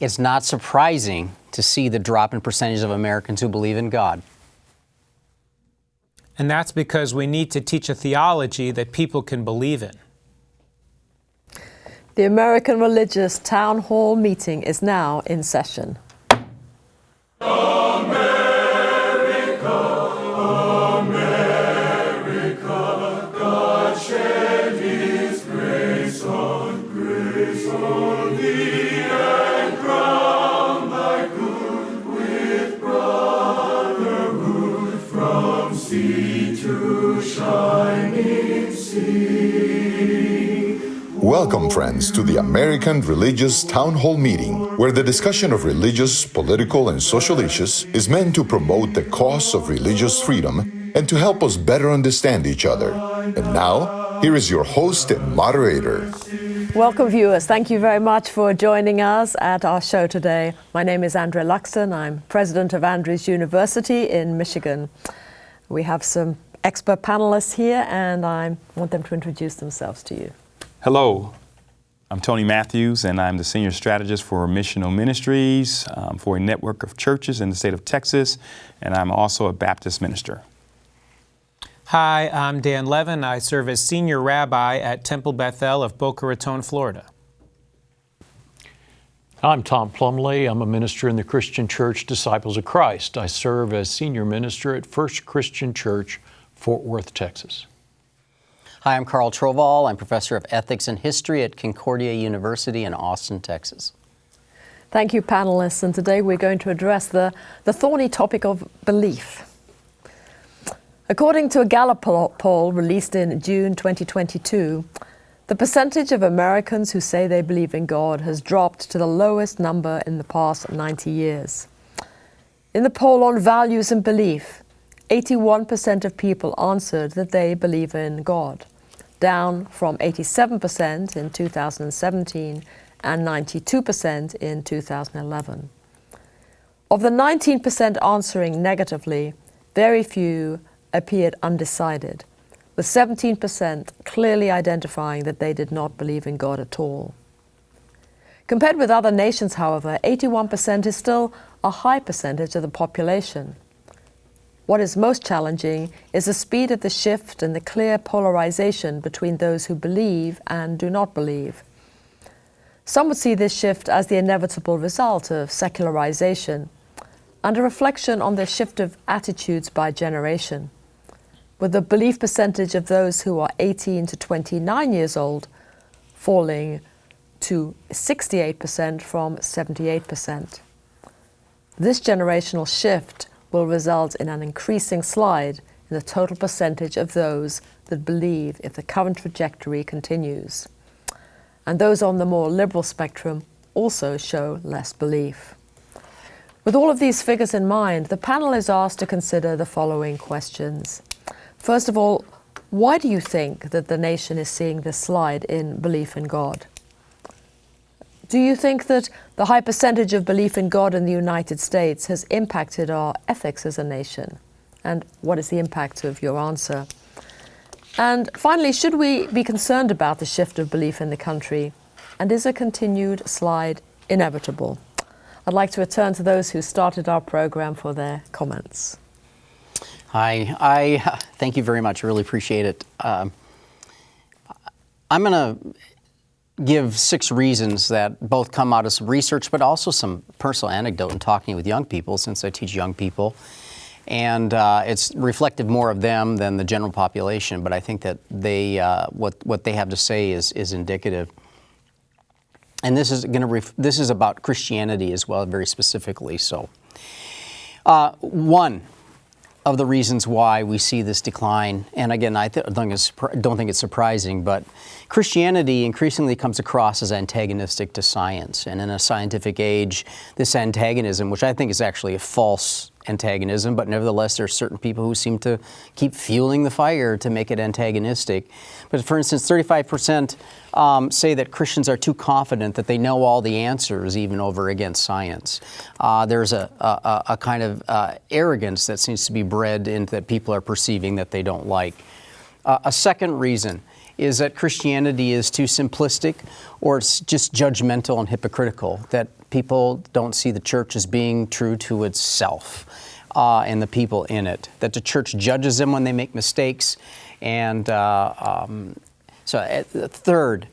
it's not surprising to see the drop in percentage of Americans who believe in God. And that's because we need to teach a theology that people can believe in. The American Religious Town Hall meeting is now in session. Welcome, friends, to the American Religious Town Hall meeting, where the discussion of religious, political, and social issues is meant to promote the cause of religious freedom and to help us better understand each other. And now, here is your host and moderator. Welcome, viewers. Thank you very much for joining us at our show today. My name is Andrea Luxton. I'm president of Andrews University in Michigan. We have some expert panelists here, and I want them to introduce themselves to you. Hello, I'm Tony Matthews, and I'm the Senior Strategist for Missional Ministries for a network of churches in the state of Texas, and I'm also a Baptist minister. Hi, I'm Dan Levin. I serve as Senior Rabbi at Temple Bethel of Boca Raton, Florida. I'm Tom Plumley. I'm a minister in the Christian Church Disciples of Christ. I serve as Senior Minister at First Christian Church, Fort Worth, Texas. Hi, I'm Carl Trovall. I'm professor of ethics and history at Concordia University in Austin, Texas. Thank you, panelists. And today we're going to address the thorny topic of belief. According to a Gallup poll released in June 2022, the percentage of Americans who say they believe in God has dropped to the lowest number in the past 90 years. In the poll on values and belief, 81% of people answered that they believe in God, down from 87% in 2017 and 92% in 2011. Of the 19% answering negatively, very few appeared undecided, with 17% clearly identifying that they did not believe in God at all. Compared with other nations, however, 81% is still a high percentage of the population. What is most challenging is the speed of the shift and the clear polarization between those who believe and do not believe. Some would see this shift as the inevitable result of secularization and a reflection on the shift of attitudes by generation, with the belief percentage of those who are 18 to 29 years old falling to 68% from 78%. This generational shift will result in an increasing slide in the total percentage of those that believe if the current trajectory continues. And those on the more liberal spectrum also show less belief. With all of these figures in mind, the panel is asked to consider the following questions. First of all, why do you think that the nation is seeing this slide in belief in God? Do you think that the high percentage of belief in God in the United States has impacted our ethics as a nation? And what is the impact of your answer? And finally, should we be concerned about the shift of belief in the country? And is a continued slide inevitable? I'd like to return to those who started our program for their comments. Hi, I thank you very much. I really appreciate it. I'm going to give 6 reasons that both come out of some research, but also some personal anecdote in talking with young people, since I teach young people. And it's reflective more of them than the general population, but I think that they, what they have to say is indicative. And this is this is about Christianity as well, very specifically. So, one of the reasons why we see this decline, and again, I don't think it's surprising, but Christianity increasingly comes across as antagonistic to science. And in a scientific age, this antagonism, which I think is actually a false antagonism, but nevertheless, there are certain people who seem to keep fueling the fire to make it antagonistic. But for instance, 35% say that Christians are too confident that they know all the answers, even over against science. There's a kind of arrogance that seems to be bred into that people are perceiving that they don't like. A second reason is that Christianity is too simplistic, or it's just judgmental and hypocritical, that people don't see the church as being true to itself and the people in it, that the church judges them when they make mistakes. And third,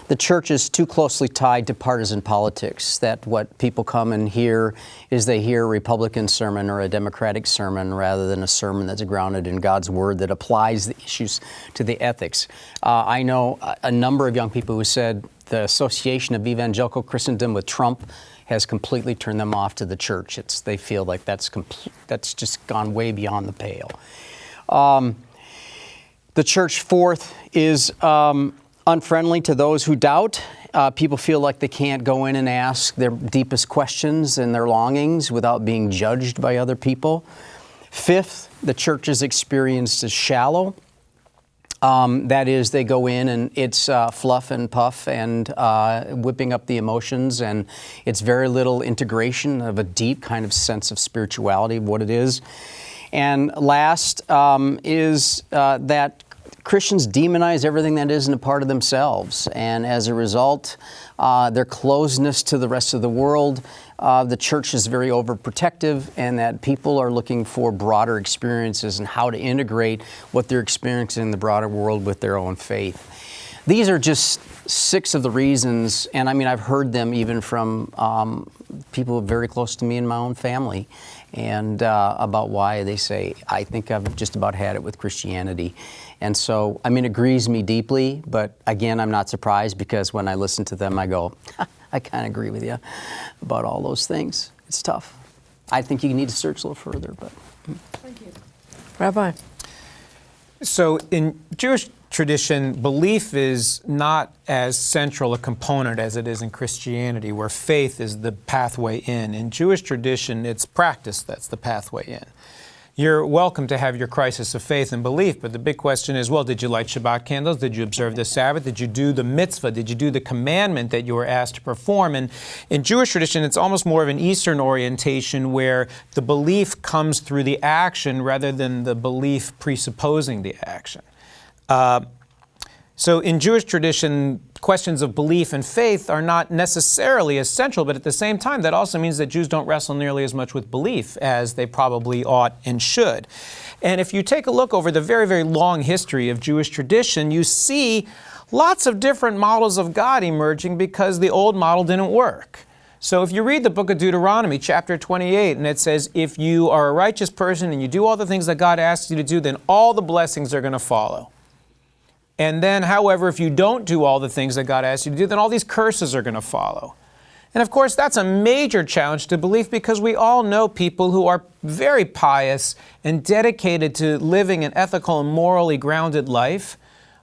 the church is too closely tied to partisan politics, that what people come and hear is they hear a Republican sermon or a Democratic sermon rather than a sermon that's grounded in God's Word that applies the issues to the ethics. I know a number of young people who said the association of evangelical Christendom with Trump has completely turned them off to the church. They feel like that's just gone way beyond the pale. The church, fourth, is unfriendly to those who doubt. People feel like they can't go in and ask their deepest questions and their longings without being judged by other people. Fifth, the church is experienced as shallow. That is, they go in and it's fluff and puff and whipping up the emotions, and it's very little integration of a deep kind of sense of spirituality of what it is. And last is that Christians demonize everything that isn't a part of themselves, and as a result, their closeness to the rest of the world, the church is very overprotective, and that people are looking for broader experiences and how to integrate what they're experiencing in the broader world with their own faith. These are just 6 of the reasons, and I mean, I've heard them even from people very close to me in my own family, and about why they say, I think I've just about had it with Christianity. And so, I mean, it grieves me deeply, but again, I'm not surprised, because when I listen to them, I go, I kind of agree with you about all those things. It's tough. I think you need to search a little further, but. Thank you. Rabbi. So in Jewish tradition, belief is not as central a component as it is in Christianity, where faith is the pathway in. In Jewish tradition, it's practice that's the pathway in. You're welcome to have your crisis of faith and belief, but the big question is, well, did you light Shabbat candles? Did you observe the Sabbath? Did you do the mitzvah? Did you do the commandment that you were asked to perform? And in Jewish tradition, it's almost more of an Eastern orientation, where the belief comes through the action rather than the belief presupposing the action. So in Jewish tradition, questions of belief and faith are not necessarily essential, but at the same time, that also means that Jews don't wrestle nearly as much with belief as they probably ought and should. And if you take a look over the very, very long history of Jewish tradition, you see lots of different models of God emerging because the old model didn't work. So if you read the book of Deuteronomy, chapter 28, and it says, if you are a righteous person and you do all the things that God asks you to do, then all the blessings are going to follow. And then, however, if you don't do all the things that God asks you to do, then all these curses are going to follow. And of course, that's a major challenge to belief, because we all know people who are very pious and dedicated to living an ethical and morally grounded life,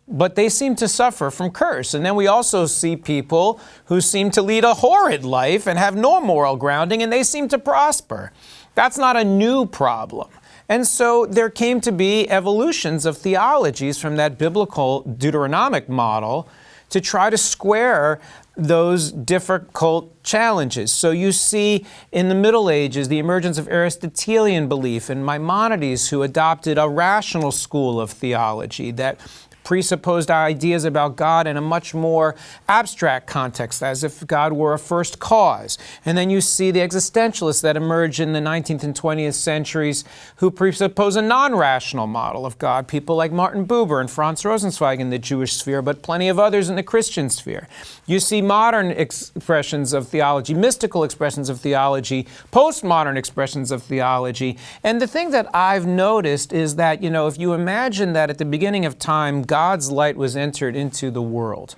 but they seem to suffer from curse. And then we also see people who seem to lead a horrid life and have no moral grounding, and they seem to prosper. That's not a new problem. And so there came to be evolutions of theologies from that biblical Deuteronomic model to try to square those difficult challenges. So you see in the Middle Ages the emergence of Aristotelian belief and Maimonides, who adopted a rational school of theology that presupposed ideas about God in a much more abstract context, as if God were a first cause. And then you see the existentialists that emerge in the 19th and 20th centuries, who presuppose a non-rational model of God, people like Martin Buber and Franz Rosenzweig in the Jewish sphere, but plenty of others in the Christian sphere. You see modern expressions of theology, mystical expressions of theology, postmodern expressions of theology. And the thing that I've noticed is that, if you imagine that at the beginning of time, God's light was entered into the world.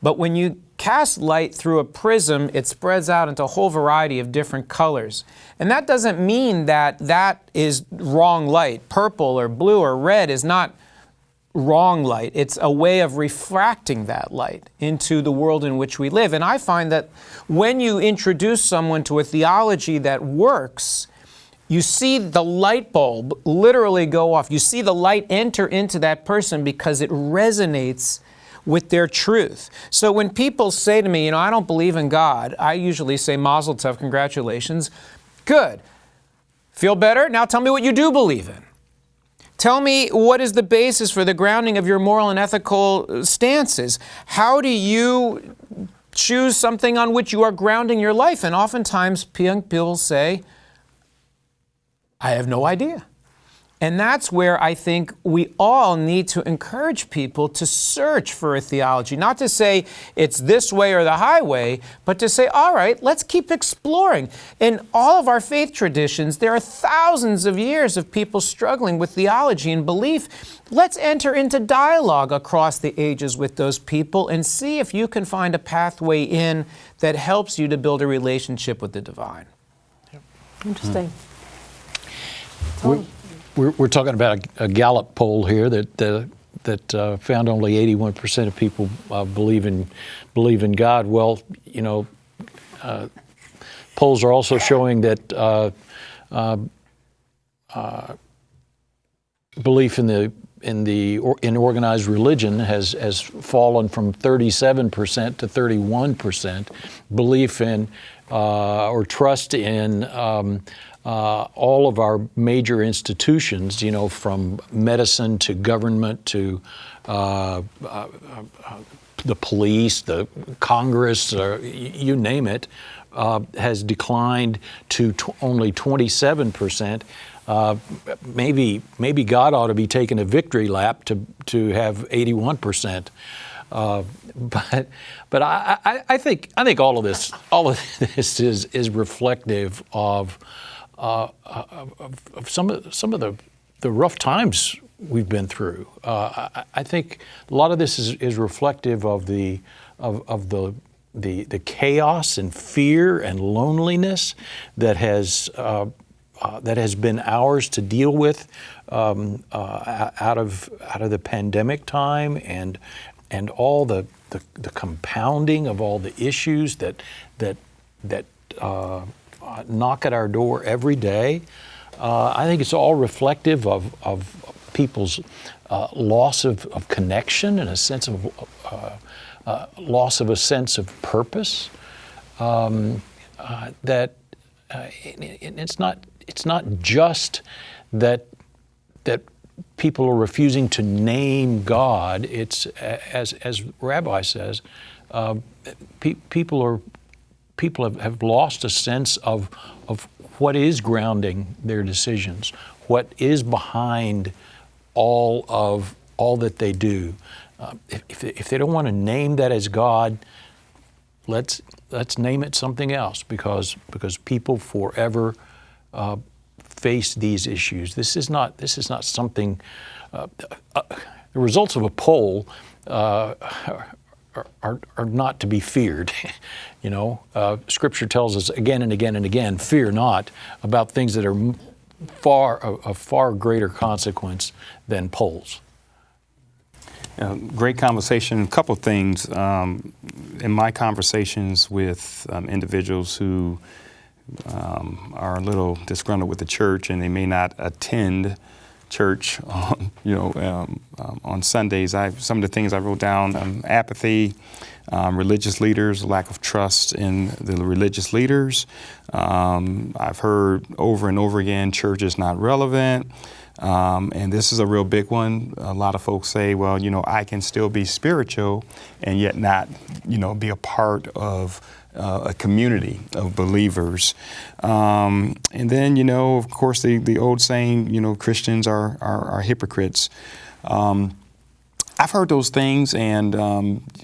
But when you cast light through a prism, it spreads out into a whole variety of different colors. And that doesn't mean that that is wrong light. Purple or blue or red is not wrong light. It's a way of refracting that light into the world in which we live. And I find that when you introduce someone to a theology that works, you see the light bulb literally go off. You see the light enter into that person because it resonates with their truth. So when people say to me, I don't believe in God, I usually say, Mazel tov, congratulations. Good. Feel better? Now tell me what you do believe in. Tell me what is the basis for the grounding of your moral and ethical stances. How do you choose something on which you are grounding your life. And oftentimes young people say, I have no idea. And that's where I think we all need to encourage people to search for a theology, not to say it's this way or the highway, but to say, all right, let's keep exploring. In all of our faith traditions, there are thousands of years of people struggling with theology and belief. Let's enter into dialogue across the ages with those people and see if you can find a pathway in that helps you to build a relationship with the divine. Interesting. We're talking about a Gallup poll here that found only 81% of people believe in God. Well, you know, polls are also showing that belief in organized religion has fallen from 37% to 31%. Belief in or trust in all of our major institutions, you know, from medicine to government to the police, the Congress, you name it, has declined to only 27%. Maybe God ought to be taking a victory lap to have 81%. But I think all of this is reflective of some of the rough times we've been through. I think a lot of this is reflective of the chaos and fear and loneliness that has been ours to deal with out of the pandemic time and all the compounding of all the issues that knock at our door every day. I think it's all reflective of people's loss of connection and a sense of loss of a sense of purpose. That it's not just that people are refusing to name God. It's as Rabbi says, people have lost a sense of what is grounding their decisions, what is behind all that they do. If they don't want to name that as God, let's name it something else, because people forever face these issues. This is not something. The results of a poll are not to be feared. You know, Scripture tells us again and again and again, fear not about things that are of far greater consequence than polls. Great conversation. A couple of things in my conversations with individuals who are a little disgruntled with the church and they may not attend church on, on Sundays. Some of the things I wrote down: apathy, religious leaders, lack of trust in the religious leaders. I've heard over and over again, church is not relevant. And this is a real big one. A lot of folks say, well, I can still be spiritual and yet not, be a part of a community of believers. And then, of course, the old saying, Christians are hypocrites. I've heard those things, and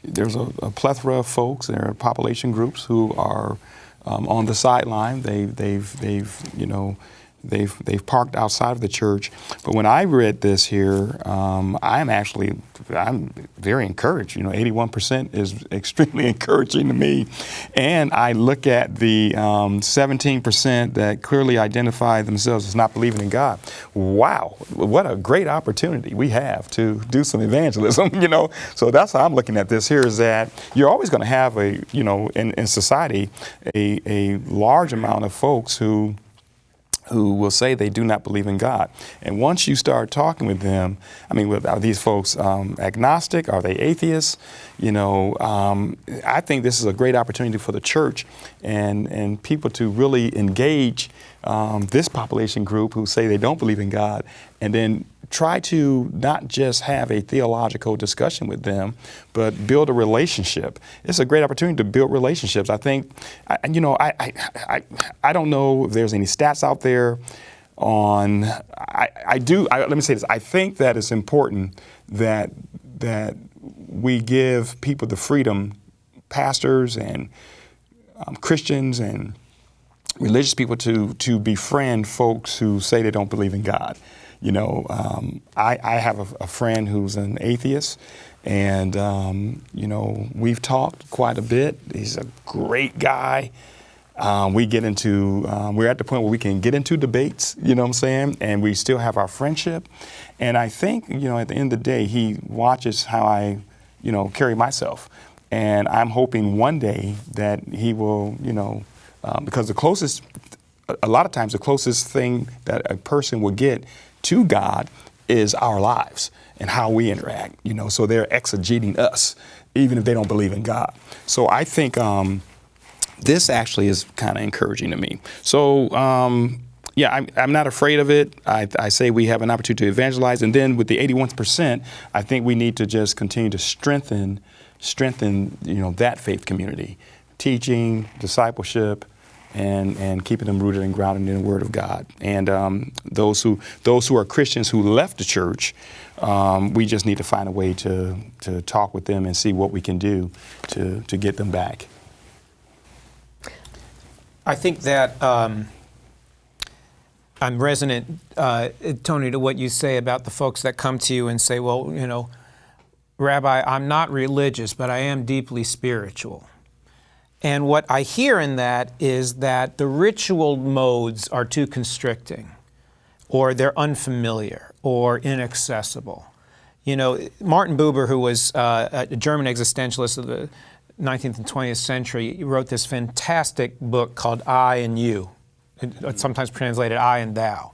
there's a plethora of folks. There are population groups who are on the sideline. They've parked outside of the church. But when I read this here, I'm very encouraged. 81% is extremely encouraging to me. And I look at the 17% that clearly identify themselves as not believing in God. Wow, what a great opportunity we have to do some evangelism, So that's how I'm looking at this here, is that you're always going to have in society, a large amount of folks who will say they do not believe in God. And once you start talking with them, are these folks agnostic? Are they atheists? I think this is a great opportunity for the church and people to really engage this population group who say they don't believe in God, and then try to not just have a theological discussion with them, but build a relationship. It's a great opportunity to build relationships. I think, I don't know if there's any stats out there on, let me say this, I think that it's important that we give people the freedom, pastors and Christians and religious people, to befriend folks who say they don't believe in God. I have a friend who's an atheist, and we've talked quite a bit. He's a great guy. We're at the point where we can get into debates, you know what I'm saying? And we still have our friendship. And I think, at the end of the day, he watches how I, carry myself. And I'm hoping one day that he will, because a lot of times the closest thing that a person will get to God is our lives and how we interact, so they're exegeting us, even if they don't believe in God. So I think this actually is kind of encouraging to me. So, I'm not afraid of it. I say we have an opportunity to evangelize. And then with the 81%, I think we need to just continue to strengthen, that faith community, teaching, discipleship, and keeping them rooted and grounded in the Word of God. And those who are Christians who left the church, we just need to find a way to talk with them and see what we can do to get them back. I think that I'm resonant, Tony, to what you say about the folks that come to you and say, well, Rabbi, I'm not religious, but I am deeply spiritual. And what I hear in that is that the ritual modes are too constricting, or they're unfamiliar, or inaccessible. Martin Buber, who was a German existentialist of the 19th and 20th century, wrote this fantastic book called I and You, sometimes translated I and Thou.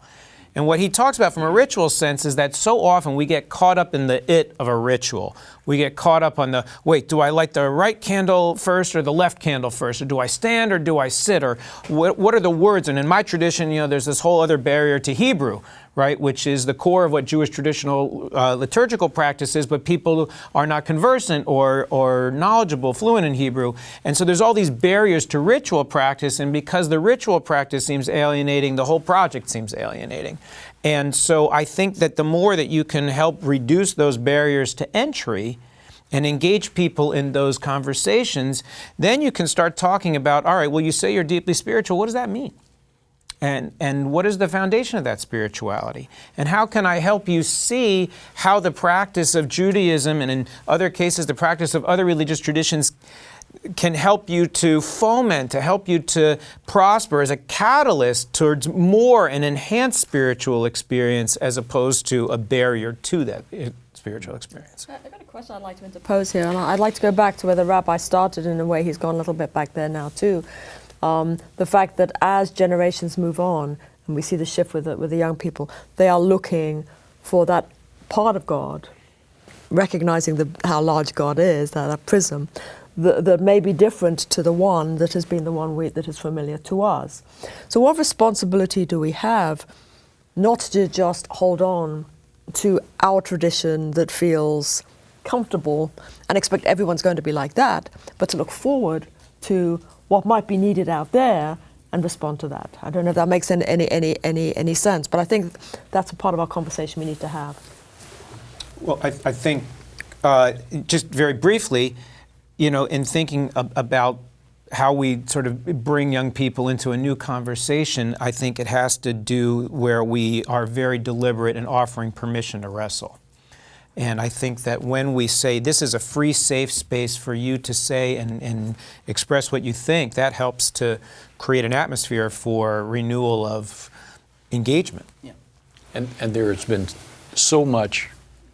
And what he talks about from a ritual sense is that so often we get caught up in the it of a ritual. We get caught up on do I light the right candle first or the left candle first? Or do I stand or do I sit? Or what are the words? And in my tradition, there's this whole other barrier to Hebrew, right, which is the core of what Jewish traditional liturgical practice is, but people are not conversant or knowledgeable, fluent in Hebrew. And so there's all these barriers to ritual practice, and because the ritual practice seems alienating, the whole project seems alienating. And so I think that the more that you can help reduce those barriers to entry and engage people in those conversations, then you can start talking about, all right, well, you say you're deeply spiritual, what does that mean? And what is the foundation of that spirituality? And how can I help you see how the practice of Judaism, and in other cases the practice of other religious traditions, can help you to foment, to help you to prosper as a catalyst towards more and enhanced spiritual experience as opposed to a barrier to that spiritual experience. I've got a question I'd like to interpose here, and I'd like to go back to where the rabbi started. In a way, he's gone a little bit back there now too. The fact that as generations move on, and we see the shift with the young people, they are looking for that part of God, recognizing how large God is, that prism, that may be different to the one that has been the one that is familiar to us. So what responsibility do we have not to just hold on to our tradition that feels comfortable and expect everyone's going to be like that, but to look forward to what might be needed out there and respond to that? I don't know if that makes any sense, but I think that's a part of our conversation we need to have. Well, I think just very briefly, in thinking about how we sort of bring young people into a new conversation, I think it has to do where we are very deliberate in offering permission to wrestle. And I think that when we say this is a free, safe space for you to say and express what you think, that helps to create an atmosphere for renewal of engagement. Yeah. And there has been so much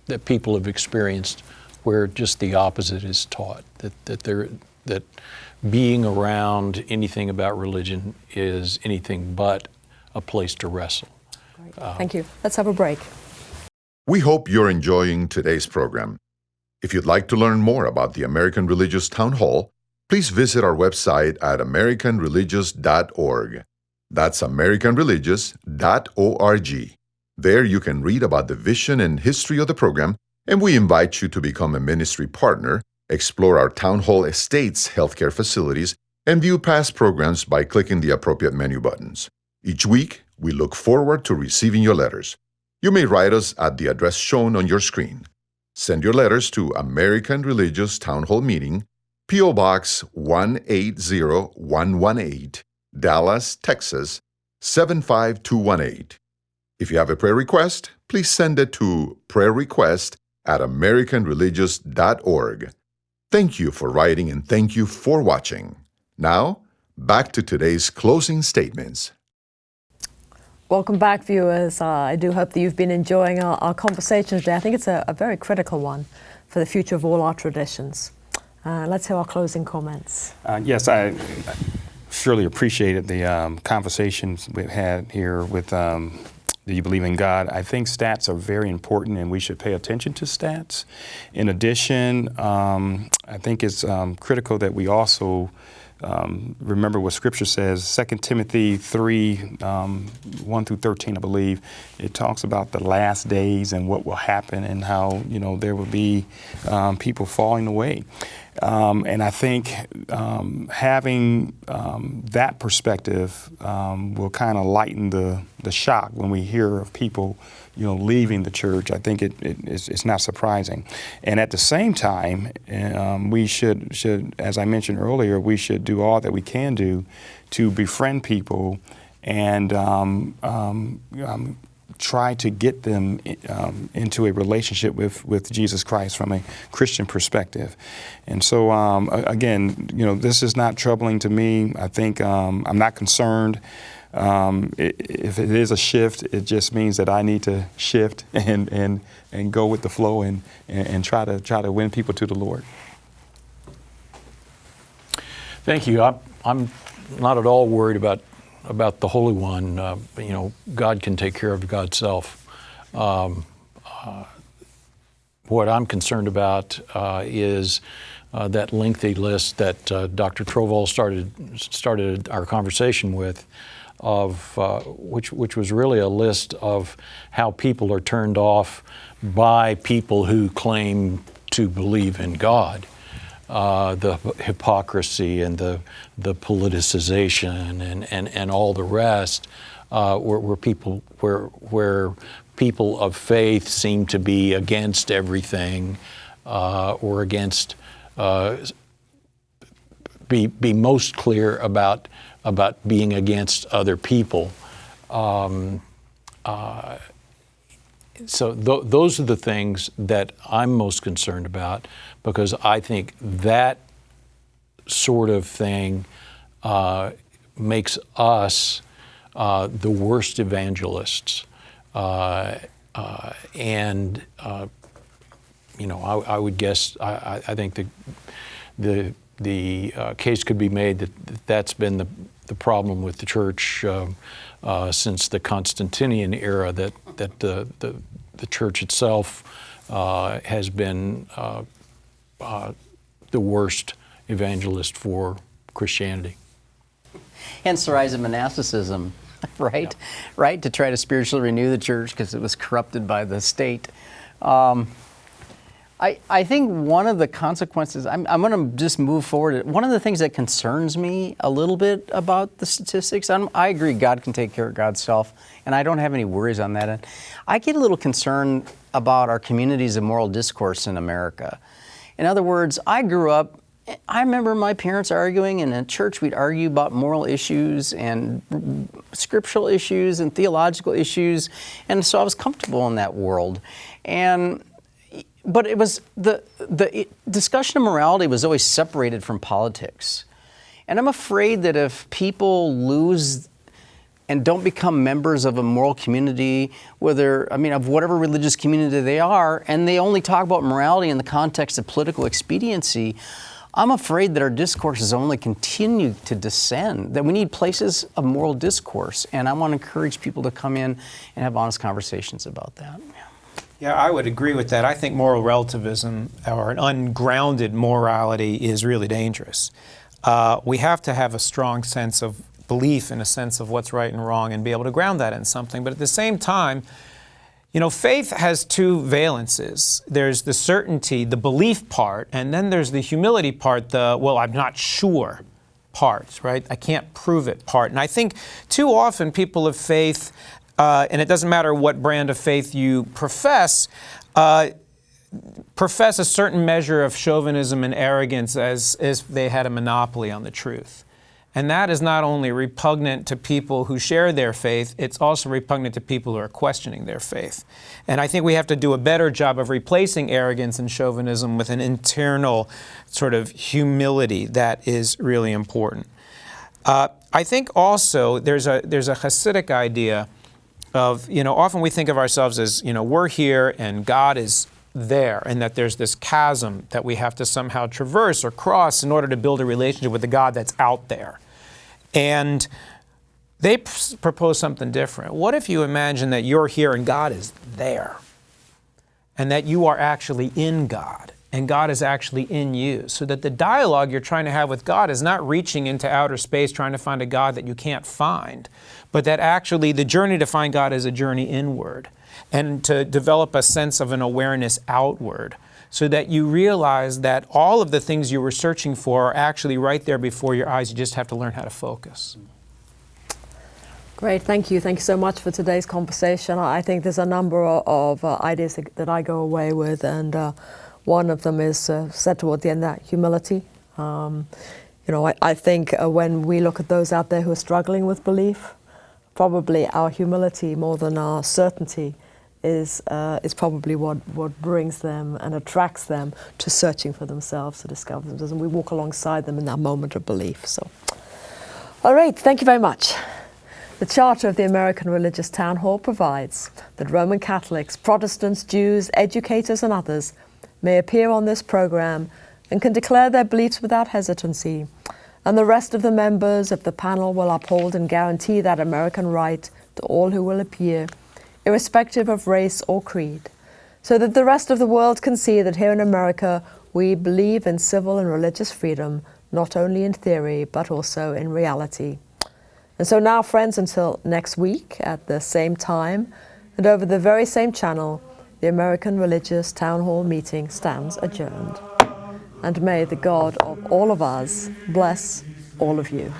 that people have experienced where just the opposite is taught, that being around anything about religion is anything but a place to wrestle. Great. Thank you. Let's have a break. We hope you're enjoying today's program. If you'd like to learn more about the American Religious Town Hall, please visit our website at americanreligious.org. That's americanreligious.org. There you can read about the vision and history of the program, and we invite you to become a ministry partner, explore our Town Hall Estates healthcare facilities, and view past programs by clicking the appropriate menu buttons. Each week, we look forward to receiving your letters. You may write us at the address shown on your screen. Send your letters to American Religious Town Hall Meeting, P.O. Box 180118, Dallas, Texas 75218. If you have a prayer request, please send it to prayerrequest@americanreligious.org. Thank you for writing and thank you for watching. Now, back to today's closing statements. Welcome back, viewers. I do hope that you've been enjoying our conversation today. I think it's a very critical one for the future of all our traditions. Let's hear our closing comments. Yes, I surely appreciated the conversations we've had here with Do You Believe in God? I think stats are very important and we should pay attention to stats. In addition, I think it's critical that we also remember what Scripture says, 2 Timothy 3, 1 through 13, I believe. It talks about the last days and what will happen and how, there will be people falling away. And I think having that perspective will kind of lighten the shock when we hear of people, leaving the church. I think it's not surprising. And at the same time, we should, as I mentioned earlier, we should do all that we can do to befriend people and try to get them into a relationship with Jesus Christ from a Christian perspective. And so, again, this is not troubling to me. I think I'm not concerned. If it is a shift, it just means that I need to shift and go with the flow and try to win people to the Lord. Thank you. I'm not at all worried about the Holy One. God can take care of God's self. What I'm concerned about is that lengthy list that Dr. Trovol started our conversation with, of which was really a list of how people are turned off by people who claim to believe in God. The hypocrisy and the politicization and all the rest, where people of faith seem to be against everything, or against be most clear about being against other people. So those are the things that I'm most concerned about, because I think that sort of thing makes us the worst evangelists. I would guess, I think the case could be made that that's been the problem with the church since the Constantinian era, that the church itself has been the worst evangelist for Christianity. Hence the rise of monasticism, right? Yeah. Right, to try to spiritually renew the church because it was corrupted by the state. I think one of the consequences, I'm going to just move forward. One of the things that concerns me a little bit about the statistics, I agree God can take care of God's self, and I don't have any worries on that end. I get a little concerned about our communities of moral discourse in America. In other words, I remember my parents arguing, and in church we'd argue about moral issues and scriptural issues and theological issues, and so I was comfortable in that world. But it was the discussion of morality was always separated from politics. And I'm afraid that if people lose and don't become members of a moral community, of whatever religious community they are, and they only talk about morality in the context of political expediency, I'm afraid that our discourses only continue to descend, that we need places of moral discourse. And I want to encourage people to come in and have honest conversations about that. Yeah, I would agree with that. I think moral relativism, or an ungrounded morality, is really dangerous. We have to have a strong sense of belief and a sense of what's right and wrong and be able to ground that in something. But at the same time, You know, faith has two valences. There's the certainty, the belief part, and then there's the humility part, the, well, I'm not sure part, right? I can't prove it part. And I think too often people of faith, and it doesn't matter what brand of faith you profess a certain measure of chauvinism and arrogance as if they had a monopoly on the truth. And that is not only repugnant to people who share their faith, it's also repugnant to people who are questioning their faith. And I think we have to do a better job of replacing arrogance and chauvinism with an internal sort of humility that is really important. I think also there's a Hasidic idea of, you know, often we think of ourselves as, you know, we're here and God is there, and that there's this chasm that we have to somehow traverse or cross in order to build a relationship with the God that's out there. And they propose something different. What if you imagine that you're here and God is there, and that you are actually in God, and God is actually in you, so that the dialogue you're trying to have with God is not reaching into outer space trying to find a God that you can't find, but that actually the journey to find God is a journey inward, and to develop a sense of an awareness outward, so that you realize that all of the things you were searching for are actually right there before your eyes. You just have to learn how to focus. Great, thank you. Thank you so much for today's conversation. I think there's a number of ideas that I go away with, and one of them is said toward the end, that humility. You know, I think when we look at those out there who are struggling with belief, probably our humility more than our certainty is probably what brings them and attracts them to searching for themselves, to discover themselves, and we walk alongside them in that moment of belief. So, all right, thank you very much. The Charter of the American Religious Town Hall provides that Roman Catholics, Protestants, Jews, educators, and others may appear on this program and can declare their beliefs without hesitancy, and the rest of the members of the panel will uphold and guarantee that American right to all who will appear, irrespective of race or creed, so that the rest of the world can see that here in America we believe in civil and religious freedom, not only in theory, but also in reality. And so now, friends, until next week at the same time and over the very same channel, the American Religious Town Hall meeting stands adjourned. And may the God of all of us bless all of you.